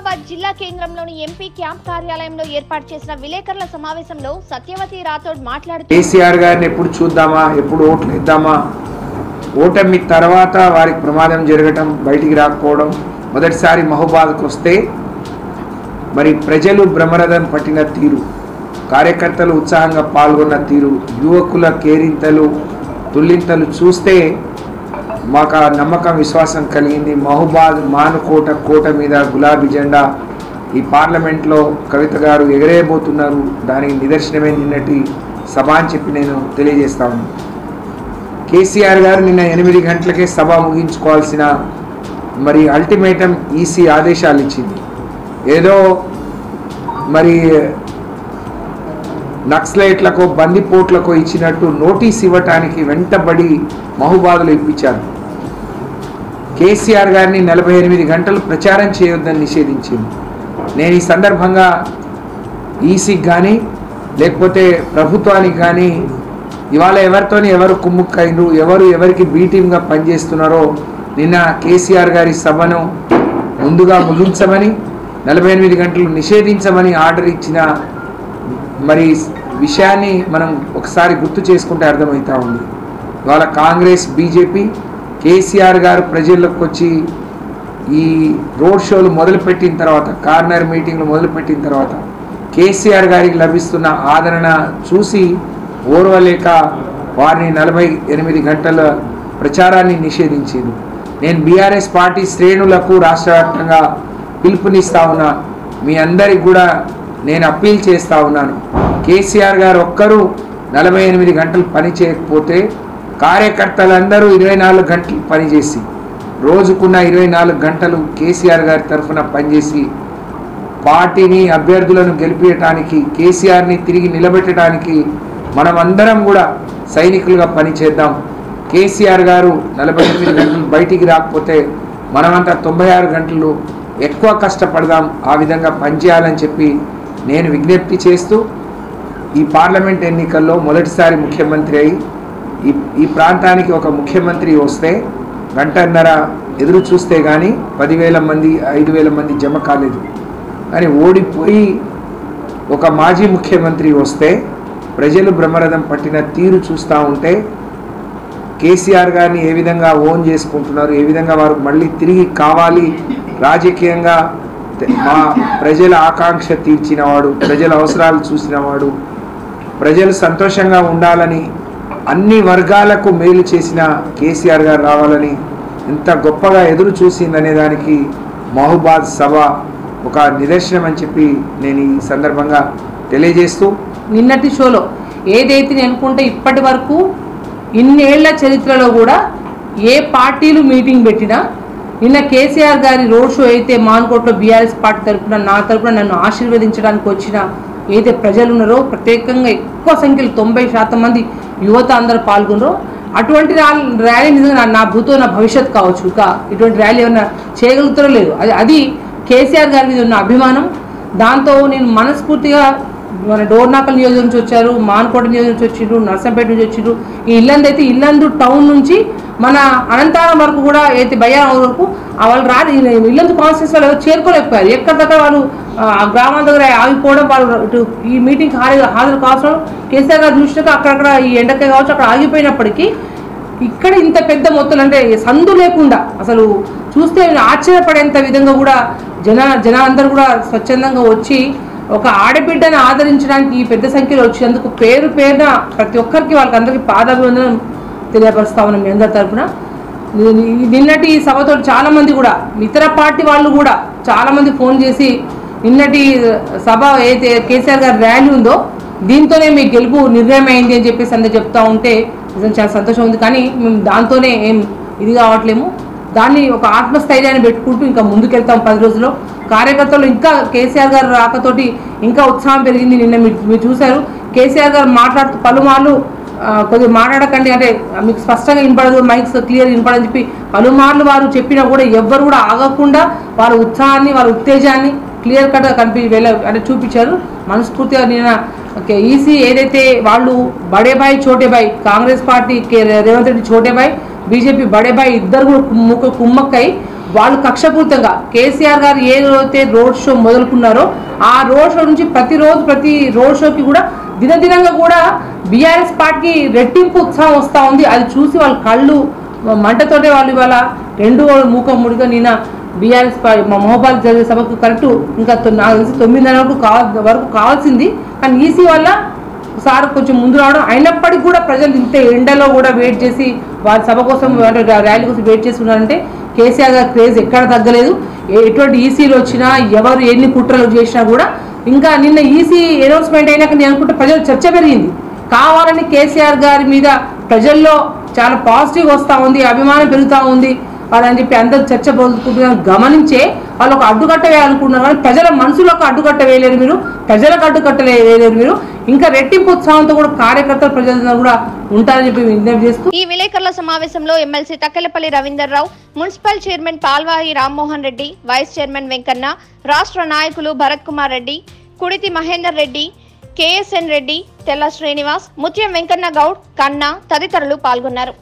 నిజామాబాద్ జిల్లా కేంద్రంలోని MP camp కార్యాలయంలో ఏర్పాటు చేసిన విలేకరుల సమావేశంలో సత్యవతి రాథోడ్ మాట్లాడుతూ కేసీఆర్ గారిని ఎప్పుడు చూద్దామా, ఎప్పుడు ఓట్లు ఇద్దామా, ఓటమి తర్వాత వారికి ప్రమాదం జరగటం, బయటికి రాకపోవడం, మొదటిసారి మహబూబాద్కు వస్తే మరి ప్రజలు బ్రహ్మరథం పట్టిన తీరు, కార్యకర్తలు ఉత్సాహంగా పాల్గొన్న తీరు, యువకుల కేరింతలు తుల్లింతలు చూస్తే మాకు నమ్మకం విశ్వాసం కలిగింది. మహబూబాద్ మానుకోట కోట మీద గులాబీ జెండా ఈ పార్లమెంట్లో కవిత గారు ఎగరేయబోతున్నారు. దానికి నిదర్శనమే నిన్నటి సభ అని చెప్పి నేను తెలియజేస్తా ఉన్నాను. కేసీఆర్ గారు నిన్న 8 గంటలకే సభ ముగించుకోవాల్సిన మరి అల్టిమేటం ఈసీ ఆదేశాలు ఇచ్చింది. ఏదో మరి నక్సలైట్లకో బందిపోట్లకో ఇచ్చినట్టు నోటీస్ ఇవ్వటానికి వెంటబడి మహబూబాద్లో ఇప్పించారు. కేసీఆర్ గారిని 48 గంటలు ప్రచారం చేయొద్దని నిషేధించింది. నేను ఈ సందర్భంగా ఈసీకి కానీ లేకపోతే ప్రభుత్వానికి కానీ ఇవాళ ఎవరితోని ఎవరు కుమ్ముక్కైండ్రు, ఎవరికి బీ టీమ్గా పనిచేస్తున్నారో నిన్న కేసీఆర్ గారి సభను ముందుగా ముగించమని 48 గంటలు నిషేధించమని ఆర్డర్ ఇచ్చిన మరి విషయాన్ని మనం ఒకసారి గుర్తు చేసుకుంటే అర్థమవుతా ఉంది. ఇవాళ కాంగ్రెస్ బీజేపీ కేసీఆర్ గారు ప్రజల్లోకి వచ్చి ఈ రోడ్ షోలు మొదలుపెట్టిన తర్వాత, కార్నర్ మీటింగ్లు మొదలుపెట్టిన తర్వాత కేసీఆర్ గారికి లభిస్తున్న ఆదరణ చూసి ఓర్వలేక వారిని 48 గంటల ప్రచారాన్ని నిషేధించింది. నేను బీఆర్ఎస్ పార్టీ శ్రేణులకు రాష్ట్ర వ్యాప్తంగా పిలుపునిస్తా ఉన్నా, మీ అందరికి కూడా నేను అప్పీల్ చేస్తూ ఉన్నాను. కేసీఆర్ గారు ఒక్కరూ 48 గంటలు పని చేయకపోతే కార్యకర్తలందరూ 24 గంటలు పనిచేసి రోజుకున్న 24 గంటలు కేసీఆర్ గారి తరఫున పనిచేసి పార్టీని అభ్యర్థులను గెలిపించడానికి, కేసీఆర్ని తిరిగి నిలబెట్టడానికి మనమందరం కూడా సైనికులుగా పనిచేద్దాం. కేసీఆర్ గారు 48 గంటలు బయటికి రాకపోతే మనమంతా 96 గంటలు ఎక్కువ కష్టపడదాం, ఆ విధంగా పనిచేయాలని చెప్పి నేను విజ్ఞప్తి చేస్తూ, ఈ పార్లమెంట్ ఎన్నికల్లో మొదటిసారి ముఖ్యమంత్రి అయి ఈ ప్రాంతానికి ఒక ముఖ్యమంత్రి వస్తే గంటన్నర ఎదురు చూస్తే కానీ 10,000 మంది 5,000 మంది జమ కాలేదు. కానీ ఓడిపోయి ఒక మాజీ ముఖ్యమంత్రి వస్తే ప్రజలు బ్రహ్మరథం పట్టిన తీరు చూస్తూ ఉంటే కేసీఆర్ గారిని ఏ విధంగా ఓన్ చేసుకుంటున్నారు, ఏ విధంగా వారు మళ్ళీ తిరిగి కావాలి, రాజకీయంగా మా ప్రజల ఆకాంక్ష తీర్చినవాడు, ప్రజల అవసరాలు చూసినవాడు, ప్రజలు సంతోషంగా ఉండాలని అన్ని వర్గాలకు మేలు చేసిన కేసీఆర్ గారు రావాలని ఎంత గొప్పగా ఎదురు చూసిందనే దానికి మహబూబాద్ సభ ఒక నిదర్శనం అని చెప్పి నేను ఈ సందర్భంగా తెలియజేస్తూ, నిన్నటి షోలో ఏదైతే నేను అనుకుంటే ఇప్పటి వరకు ఇన్నేళ్ల చరిత్రలో కూడా ఏ పార్టీలు మీటింగ్ పెట్టినా నిన్న కేసీఆర్ గారి రోడ్ షో అయితే మాన్కోట్లో బీఆర్ఎస్ పార్టీ తరఫున నా తరఫున నన్ను ఆశీర్వదించడానికి వచ్చిన ఏదైతే ప్రజలు ఉన్నారో, ప్రత్యేకంగా ఎక్కువ సంఖ్యలో 90% మంది యువత అందరూ పాల్గొన్నారో, అటువంటి ర్యాలీ నిజంగా నా భూతో నా భవిష్యత్ కావచ్చు. ఇంకా ఇటువంటి ర్యాలీ ఏమన్నా చేయగలుగుతారో లేదు, అది కేసీఆర్ గారి మీద ఉన్న అభిమానం. దాంతో నేను మనస్ఫూర్తిగా మన డోర్నాకల్ నియోజకవర్గం నుంచి వచ్చారు, మాన్కోట నియోజకవర్గం నుంచి వచ్చిండ్రు, నర్సంపేట నుంచి వచ్చిండ్రు. ఈ ఇల్లందు అయితే ఇల్లందు టౌన్ నుంచి మన అనంతరం వరకు కూడా అయితే బయ్యారం వరకు వాళ్ళు ఇల్లందు కాన్స్టిట్యూన్స్ వాళ్ళు చేరుకోలేకపోయారు. ఎక్కడ దగ్గర వాళ్ళు ఆ గ్రామాల దగ్గర ఆగిపోవడం, వాళ్ళు ఇటు ఈ మీటింగ్కి హాజరు కావడం కేసీఆర్ గారు చూసినాక అక్కడక్కడ ఈ ఎండకే కావచ్చు అక్కడ ఆగిపోయినప్పటికీ ఇక్కడ ఇంత పెద్ద మొత్తం అంటే సందు లేకుండా అసలు చూస్తే ఆశ్చర్యపడేంత విధంగా కూడా జనాలందరూ కూడా స్వచ్ఛందంగా వచ్చి ఒక ఆడబిడ్డను ఆదరించడానికి ఈ పెద్ద సంఖ్యలో వచ్చినందుకు పేరున ప్రతి ఒక్కరికి వాళ్ళకందరికీ పాదాభివందనం తెలియపరుస్తా ఉన్నాం మీ అందరి తరఫున. నిన్నటి సభతో చాలామంది కూడా ఇతర పార్టీ వాళ్ళు కూడా చాలామంది ఫోన్ చేసి నిన్నటి సభ అయితే కేసీఆర్ గారి ర్యాలీ ఉందో దీంతోనే మీ గెలుపు నిర్ణయం అయింది అని చెప్పేసి అందరూ చెప్తా ఉంటే నిజంగా చాలా సంతోషం ఉంది. కానీ మేము దాంతోనే ఏం ఇది కావట్లేము, దాన్ని ఒక ఆత్మస్థైర్యాన్ని పెట్టుకుంటూ ఇంకా ముందుకెళ్తాం. 10 రోజుల్లో కార్యకర్తలు ఇంకా కేసీఆర్ గారు రాకతోటి ఇంకా ఉత్సాహం పెరిగింది. నిన్న మీరు చూశారు కేసీఆర్ గారు మాట్లాడుతూ పలుమార్లు కొద్దిగా మాట్లాడకండి అంటే మీకు స్పష్టంగా వినపడదు, మైక్స్ క్లియర్ వినపడని చెప్పి పలుమార్లు వారు చెప్పినా కూడా ఎవ్వరు కూడా ఆగకుండా వారి ఉత్సాహాన్ని వారి ఉత్తేజాన్ని క్లియర్ కట్గా అంటే చూపించారు. మనస్ఫూర్తిగా నిన్న ఈసీ ఏదైతే వాళ్ళు బడేబాయ్ చోటేబాయ్, కాంగ్రెస్ పార్టీ రేవంత్ రెడ్డి చోటేబాయ్, బీజేపీ బడేబాయ్ ఇద్దరు కూడా కుమ్మక్కై వాళ్ళు కక్షపూరితంగా కేసీఆర్ గారు ఏదైతే రోడ్ షో మొదలుకున్నారో ఆ రోడ్ షో నుంచి ప్రతి రోడ్ షోకి కూడా దినదినంగా కూడా బీఆర్ఎస్ పార్టీకి రెట్టింపు ఉత్సాహం వస్తూ ఉంది. అది చూసి వాళ్ళ కళ్ళు మంటతోటే వాళ్ళు ఇవాళ మూకముడిగా నిన్న బీఆర్ఎస్ మా మహబాద్ జరిగే సభకు కరెక్ట్ ఇంకా నాకు తెలిసి 9:30 వరకు కావాల్సింది. కానీ ఈసీ వల్ల సార్ కొంచెం ముందు రావడం, అయినప్పటికీ కూడా ప్రజలు ఇంత ఎండలో కూడా వెయిట్ చేసి వారి సభ కోసం ర్యాలీ కోసం వెయిట్ చేసి ఉన్నారంటే కేసీఆర్ గారి క్రేజ్ ఎక్కడ తగ్గలేదు. ఎటువంటి ఈసీలు వచ్చినా ఎవరు ఎన్ని కుట్రలు చేసినా కూడా ఇంకా నిన్న ఈసీ అనౌన్స్మెంట్ అయినాక నేను అనుకుంటే ప్రజలు చర్చ పెరిగింది. కావాలని కేసీఆర్ గారి మీద ప్రజల్లో చాలా పాజిటివ్ వస్తూ ఉంది, అభిమానం పెరుగుతూ ఉంది అని చెప్పి అందరూ చర్చ పొందుకుంటున్నారు. గమనించే వాళ్ళు ఒక అడ్డుకట్ట వేయాలనుకుంటున్నారు కానీ ప్రజల మనసులకు అడ్డుకట్ట వేయలేరు మీరు, ప్రజలకు అడ్డుకట్ట వేయలేరు మీరు. ఇంకా రెట్టింపు ఉత్సాహంతో కూడా కార్యకర్తలు ప్రజలందరూ కూడా ఉంటారని చెప్పి విజ్ఞప్తి చేస్తూ ఈ విలేకరుల సమావేశంలో MLC Takkelapalli Ravinder Rao, municipal chairman Palvai Rammohan Reddy, vice chairman Venkanna, రాష్ట్ర నాయకులు భరత్ కుమార్ రెడ్డి, కుడితి మహేందర్ రెడ్డి, కేఎస్ఎన్ రెడ్డి, తెల్ల శ్రీనివాస్, ముత్యం వెంకన్న గౌడ్, కన్నా తదితరులు పాల్గొన్నారు.